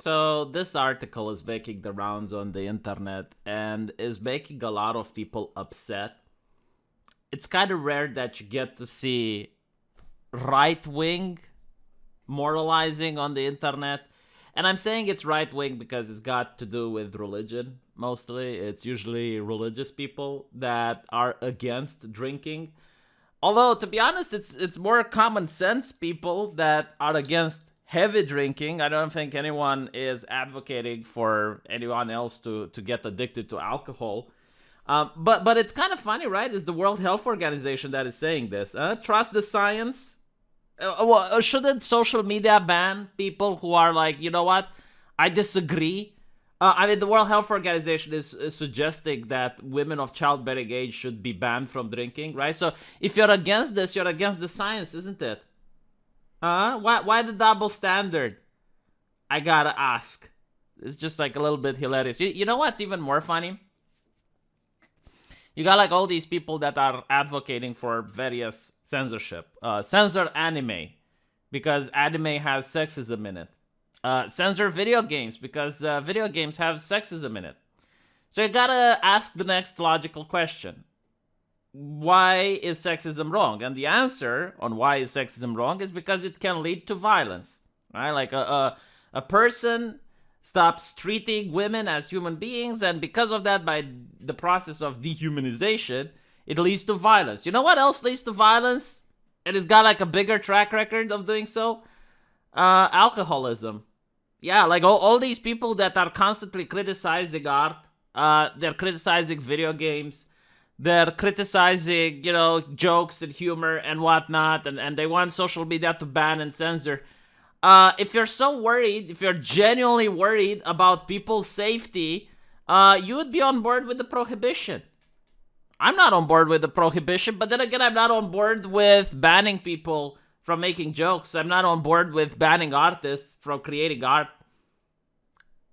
So this article is making the rounds on the internet and is making a lot of people upset. It's kind of rare that you get to see right wing moralizing on the internet. And I'm saying it's right wing because it's got to do with religion mostly. It's usually religious people that are against drinking. Although, to be honest, it's more common sense people that are against heavy drinking. I don't think anyone is advocating for anyone else to get addicted to alcohol. But it's kind of funny, right? It's the World Health Organization that is saying this. Trust the science. Shouldn't social media ban people who are like, you know what? I disagree. I mean, the World Health Organization is suggesting that women of childbearing age should be banned from drinking, right? So if you're against this, you're against the science, isn't it? Why the double standard? I gotta ask. It's just like a little bit hilarious. You know what's even more funny? You got like all these people that are advocating for various censorship. Censor anime because anime has sexism in it. Censor video games because video games have sexism in it. So you gotta ask the next logical question. Why is sexism wrong? And the answer on why is sexism wrong is because it can lead to violence. Right? Like a person stops treating women as human beings, and because of that, by the process of dehumanization, it leads to violence. You know what else leads to violence? And it's got like a bigger track record of doing so? Alcoholism. Yeah, like all these people that are constantly criticizing art, they're criticizing video games, they're criticizing, jokes and humor and whatnot, and they want social media to ban and censor. If you're so worried, if you're genuinely worried about people's safety, you would be on board with the prohibition. I'm not on board with the prohibition, but then again, I'm not on board with banning people from making jokes. I'm not on board with banning artists from creating art.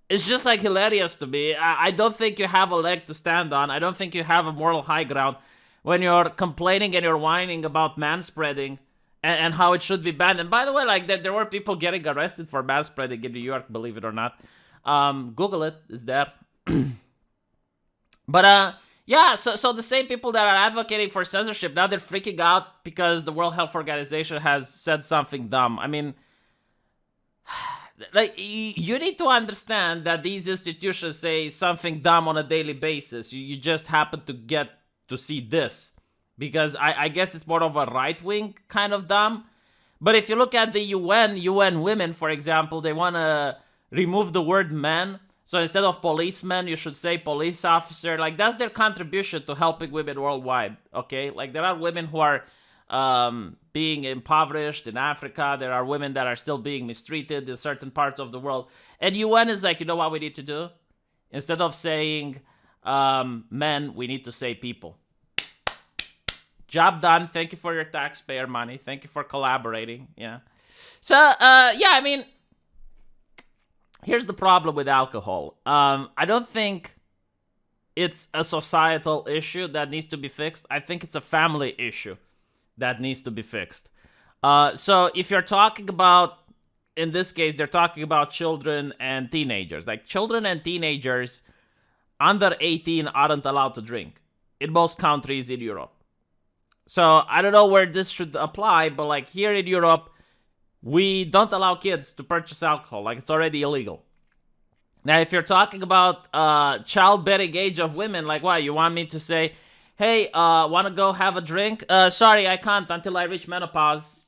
It's just like hilarious to me. I don't think you have a leg to stand on. I don't think you have a moral high ground when you're complaining and you're whining about manspreading and how it should be banned. And by the way, like there were people getting arrested for manspreading in New York, believe it or not. Google it, it's there. But yeah, so the same people that are advocating for censorship, now they're freaking out because the World Health Organization has said something dumb. I mean, like, you need to understand that these institutions say something dumb on a daily basis. You just happen to get to see this because I guess it's more of a right-wing kind of dumb. But if you look at the UN women, for example, they want to remove the word men. So instead of policeman, you should say police officer. Like, that's their contribution to helping women worldwide, okay? Like, there are women who are being impoverished in Africa. There are women that are still being mistreated in certain parts of the world. And UN is like, you know what we need to do? Instead of saying men, we need to say people. Job done. Thank you for your taxpayer money. Thank you for collaborating. Yeah. So, yeah, I mean, here's the problem with alcohol. I don't think it's a societal issue that needs to be fixed. I think it's a family issue that needs to be fixed. So if you're talking about, in this case, they're talking about children and teenagers. Like, children and teenagers under 18 aren't allowed to drink in most countries in Europe. So I don't know where this should apply, but like here in Europe, we don't allow kids to purchase alcohol. Like, it's already illegal. Now, if you're talking about childbearing age of women, like, what, you want me to say, hey, want to go have a drink? Sorry, I can't until I reach menopause.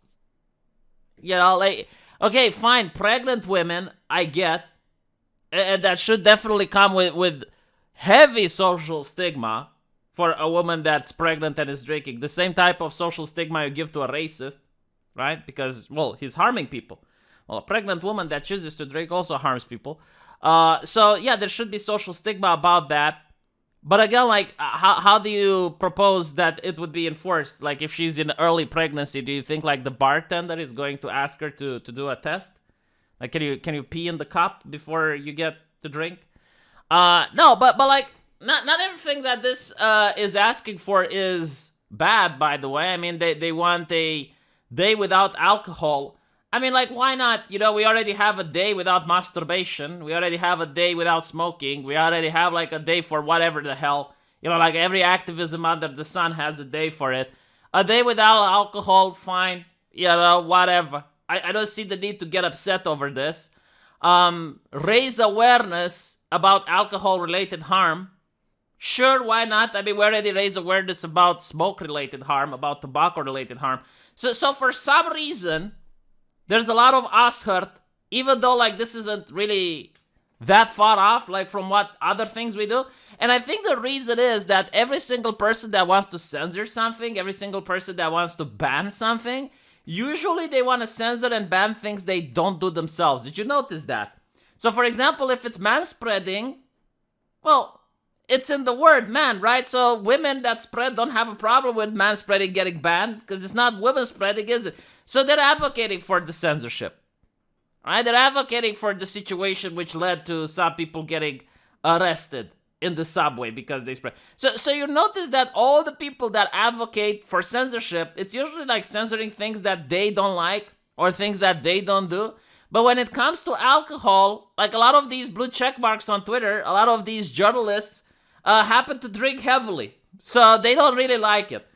You know, like, okay, fine, pregnant women, I get. And that should definitely come with heavy social stigma for a woman that's pregnant and is drinking. The same type of social stigma you give to a racist, right? Because, well, he's harming people. Well, a pregnant woman that chooses to drink also harms people. So, yeah, there should be social stigma about that. But again, like, how do you propose that it would be enforced? Like, if she's in early pregnancy, do you think, like, the bartender is going to ask her to do a test? Like, can you pee in the cup before you get to drink? No, but like, not everything that this is asking for is bad, by the way. I mean, they want a day without alcohol. I mean, like, why not? You know, we already have a day without masturbation. We already have a day without smoking. We already have, like, a day for whatever the hell. You know, like, every activism under the sun has a day for it. A day without alcohol, fine. You know, whatever. I don't see the need to get upset over this. Raise awareness about alcohol-related harm. Sure, why not? I mean, we already raised awareness about smoke-related harm, about tobacco-related harm. So for some reason, there's a lot of us hurt, even though, like, this isn't really that far off, like, from what other things we do. And I think the reason is that every single person that wants to censor something, every single person that wants to ban something, usually they want to censor and ban things they don't do themselves. Did you notice that? So, for example, if it's manspreading, well, it's in the word man, right? So women that spread don't have a problem with manspreading getting banned because it's not women spreading, is it? So they're advocating for the censorship, right? They're advocating for the situation which led to some people getting arrested in the subway because they spread. So you notice that all the people that advocate for censorship, it's usually like censoring things that they don't like or things that they don't do. But when it comes to alcohol, like a lot of these blue check marks on Twitter, a lot of these journalists happen to drink heavily. So they don't really like it.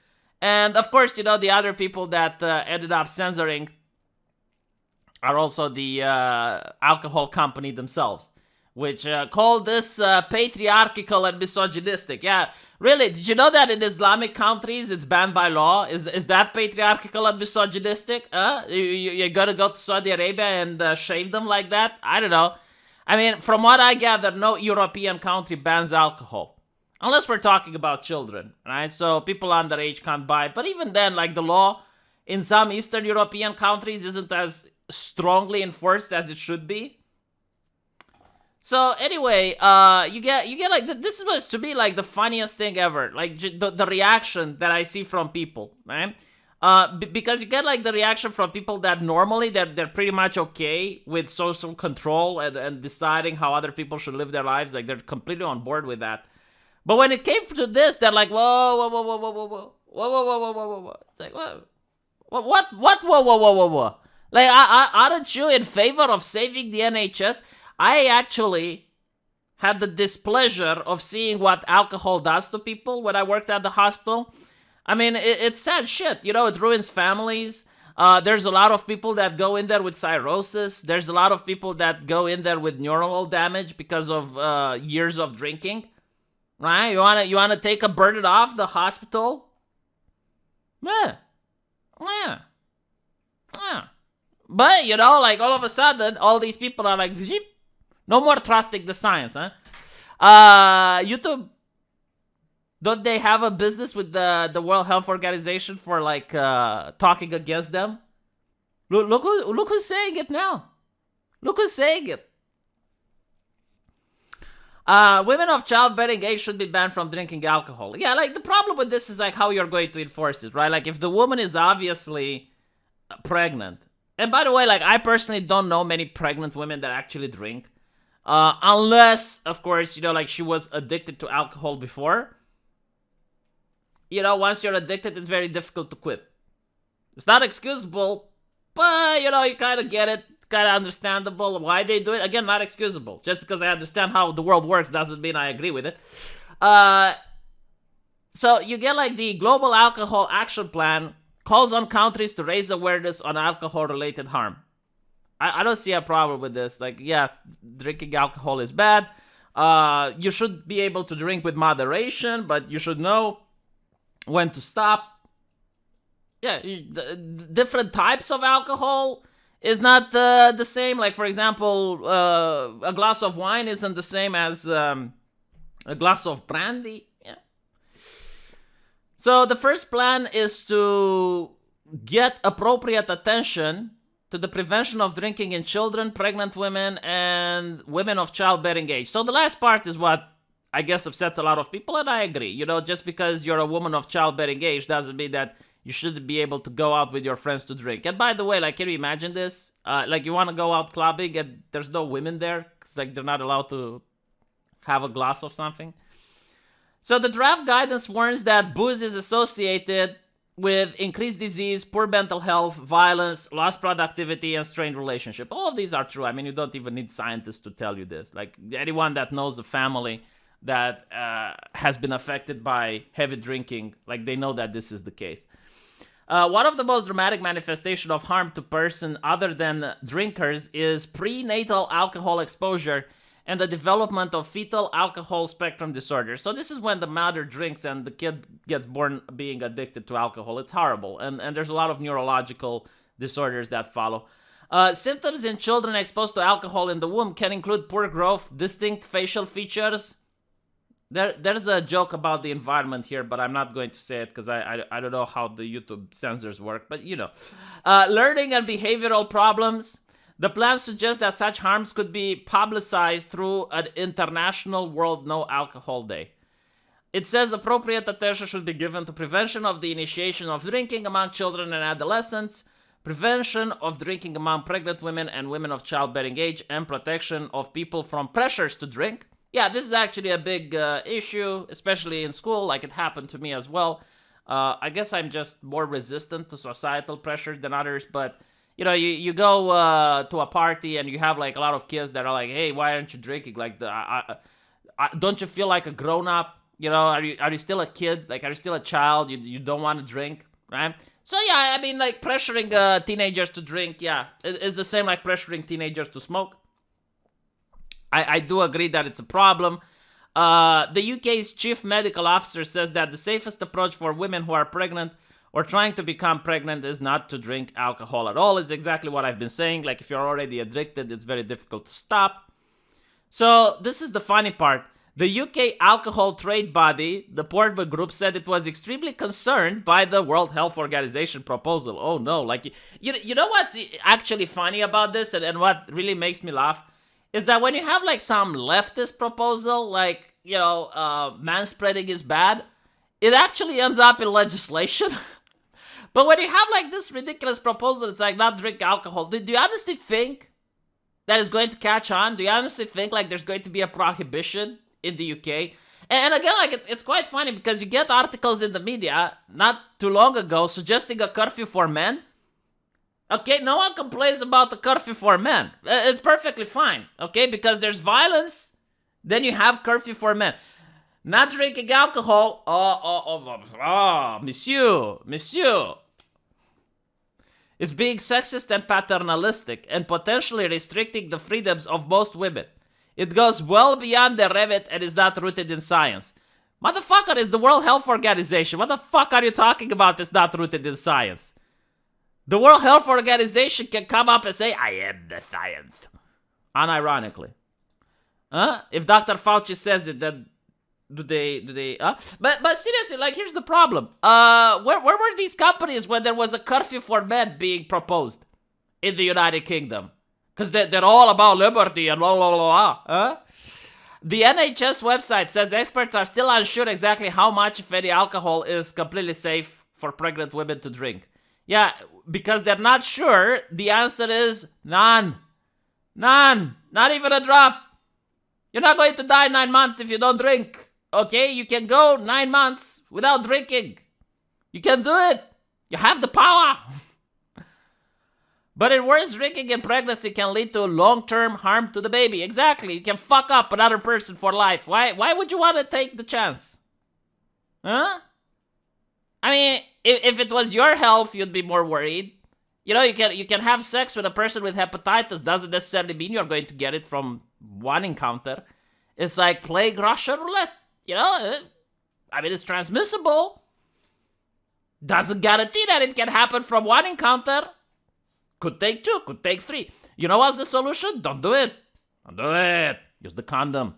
And of course, you know, the other people that ended up censoring are also the alcohol company themselves, which call this patriarchal and misogynistic. Yeah, really, did you know that in Islamic countries it's banned by law? Is that patriarchal and misogynistic? You're gonna go to Saudi Arabia and shame them like that? I don't know. I mean, from what I gather, no European country bans alcohol. Unless we're talking about children, right? So people underage can't buy it. But even then, like the law in some Eastern European countries isn't as strongly enforced as it should be. So anyway, you get like, this was to me like the funniest thing ever. Like the reaction that I see from people, right? Because you get like the reaction from people that normally they're pretty much okay with social control and deciding how other people should live their lives. Like they're completely on board with that. But when it came to this, they're like, whoa, whoa, whoa, whoa, whoa, whoa, whoa, whoa, whoa, whoa, whoa, whoa, whoa. It's like, what, whoa, whoa, whoa, whoa, whoa. Like, aren't you in favor of saving the NHS? I actually had the displeasure of seeing what alcohol does to people when I worked at the hospital. I mean, it's sad shit. You know, it ruins families. There's a lot of people that go in there with cirrhosis. There's a lot of people that go in there with neuronal damage because of years of drinking. Right? You wanna take a burden off the hospital? Yeah. But, you know, like all of a sudden, all these people are like, no more trusting the science, huh? YouTube, don't they have a business with the World Health Organization for like talking against them? Look who's saying it now. Look who's saying it. Women of childbearing age should be banned from drinking alcohol. Yeah, like the problem with this is like how you're going to enforce it, right? Like if the woman is obviously pregnant, and by the way, like I personally don't know many pregnant women that actually drink, unless, of course, you know, like she was addicted to alcohol before. You know, once you're addicted, it's very difficult to quit. It's not excusable, but you know, you kind of get it. Kind of understandable why they do it. Again, not excusable. Just because I understand how the world works doesn't mean I agree with it. So you get like the Global Alcohol Action Plan calls on countries to raise awareness on alcohol-related harm. I don't see a problem with this. Like, yeah, drinking alcohol is bad. You should be able to drink with moderation, but you should know when to stop. Yeah, different types of alcohol is not the same. Like, for example, a glass of wine isn't the same as a glass of brandy. Yeah. So the first plan is to get appropriate attention to the prevention of drinking in children, pregnant women, and women of childbearing age. So the last part is what I guess upsets a lot of people, and I agree. You know, just because you're a woman of childbearing age doesn't mean that you shouldn't be able to go out with your friends to drink. And by the way, like, can you imagine this? Like, you want to go out clubbing and there's no women there? It's like they're not allowed to have a glass of something. So the draft guidance warns that booze is associated with increased disease, poor mental health, violence, lost productivity, and strained relationship. All of these are true. I mean, you don't even need scientists to tell you this. Like, anyone that knows a family that has been affected by heavy drinking, like, they know that this is the case. One of the most dramatic manifestations of harm to person other than drinkers is prenatal alcohol exposure and the development of fetal alcohol spectrum disorder. So this is when the mother drinks and the kid gets born being addicted to alcohol. It's horrible. And there's a lot of neurological disorders that follow. Symptoms in children exposed to alcohol in the womb can include poor growth, distinct facial features. There's a joke about the environment here, but I'm not going to say it because I don't know how the YouTube censors work. But, you know. Learning and behavioral problems. The plan suggests that such harms could be publicized through an International World No Alcohol Day. It says appropriate attention should be given to prevention of the initiation of drinking among children and adolescents, prevention of drinking among pregnant women and women of childbearing age, and protection of people from pressures to drink. Yeah, this is actually a big issue, especially in school, like it happened to me as well. I guess I'm just more resistant to societal pressure than others, but you know, you go to a party and you have like a lot of kids that are like, hey, why aren't you drinking? Like, don't you feel like a grown up? You know, are you still a kid? Like, are you still a child? You don't want to drink, right? So yeah, I mean, like pressuring teenagers to drink, yeah, is the same like pressuring teenagers to smoke. I do agree that it's a problem. The UK's chief medical officer says that the safest approach for women who are pregnant or trying to become pregnant is not to drink alcohol at all. Is exactly what I've been saying. Like, if you're already addicted, it's very difficult to stop. So this is the funny part. The UK alcohol trade body, the Portman Group, said it was extremely concerned by the World Health Organization proposal. Oh no, like, you know what's actually funny about this and what really makes me laugh? Is that when you have like some leftist proposal, like, you know, manspreading is bad, it actually ends up in legislation. But when you have like this ridiculous proposal, it's like not drink alcohol. Do you honestly think that is going to catch on? Do you honestly think like there's going to be a prohibition in the UK? And again, like it's quite funny because you get articles in the media not too long ago suggesting a curfew for men. Okay, no one complains about the curfew for men. It's perfectly fine, okay? Because there's violence, then you have curfew for men. Not drinking alcohol, monsieur. It's being sexist and paternalistic and potentially restricting the freedoms of most women. It goes well beyond the remit and is not rooted in science. Motherfucker, it's the World Health Organization. What the fuck are you talking about that's not rooted in science? The World Health Organization can come up and say, I am the science. Unironically. If Dr. Fauci says it, then do they? But seriously, like, here's the problem. Where were these companies when there was a curfew for men being proposed in the United Kingdom? Because they're all about liberty and blah, blah, blah, blah. The NHS website says experts are still unsure exactly how much, if any, alcohol is completely safe for pregnant women to drink. Yeah, because they're not sure. The answer is none. None. Not even a drop. You're not going to die 9 months if you don't drink. Okay, you can go 9 months without drinking. You can do it. You have the power. But in worse, drinking in pregnancy can lead to long-term harm to the baby. Exactly. You can fuck up another person for life. Why would you want to take the chance? Huh? I mean, if it was your health, you'd be more worried. You know, you can have sex with a person with hepatitis. Doesn't necessarily mean you're going to get it from one encounter. It's like playing Russian roulette. You know, I mean, it's transmissible. Doesn't guarantee that it can happen from one encounter. Could take 2, could take 3. You know what's the solution? Don't do it. Don't do it. Use the condom.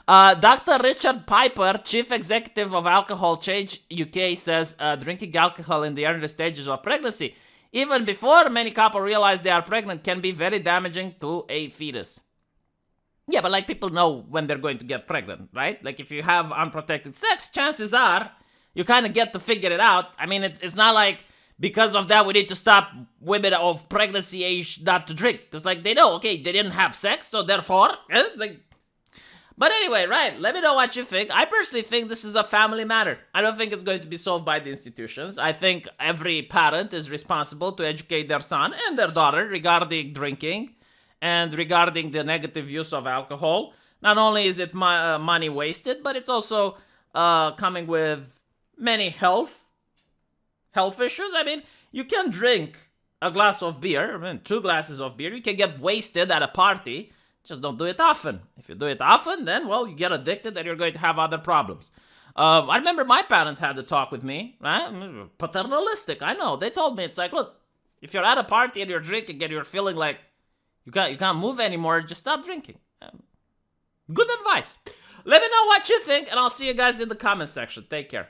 Dr. Richard Piper, chief executive of Alcohol Change UK, says drinking alcohol in the early stages of pregnancy, even before many couples realize they are pregnant, can be very damaging to a fetus. Yeah, but like people know when they're going to get pregnant, right? Like if you have unprotected sex, chances are you kind of get to figure it out. I mean, it's not like because of that we need to stop women of pregnancy age not to drink. It's like they know, okay, they didn't have sex, so therefore, like. But anyway, right, let me know what you think. I personally think this is a family matter. I don't think it's going to be solved by the institutions. I think every parent is responsible to educate their son and their daughter regarding drinking and regarding the negative use of alcohol. Not only is it money wasted, but it's also coming with many health issues. I mean, you can drink a glass of beer, I mean, 2 glasses of beer. You can get wasted at a party. Just don't do it often. If you do it often, then, well, you get addicted and you're going to have other problems. I remember my parents had to talk with me, right? Paternalistic, I know. They told me, it's like, look, if you're at a party and you're drinking and you're feeling like you can't move anymore, just stop drinking. Good advice. Let me know what you think, and I'll see you guys in the comment section. Take care.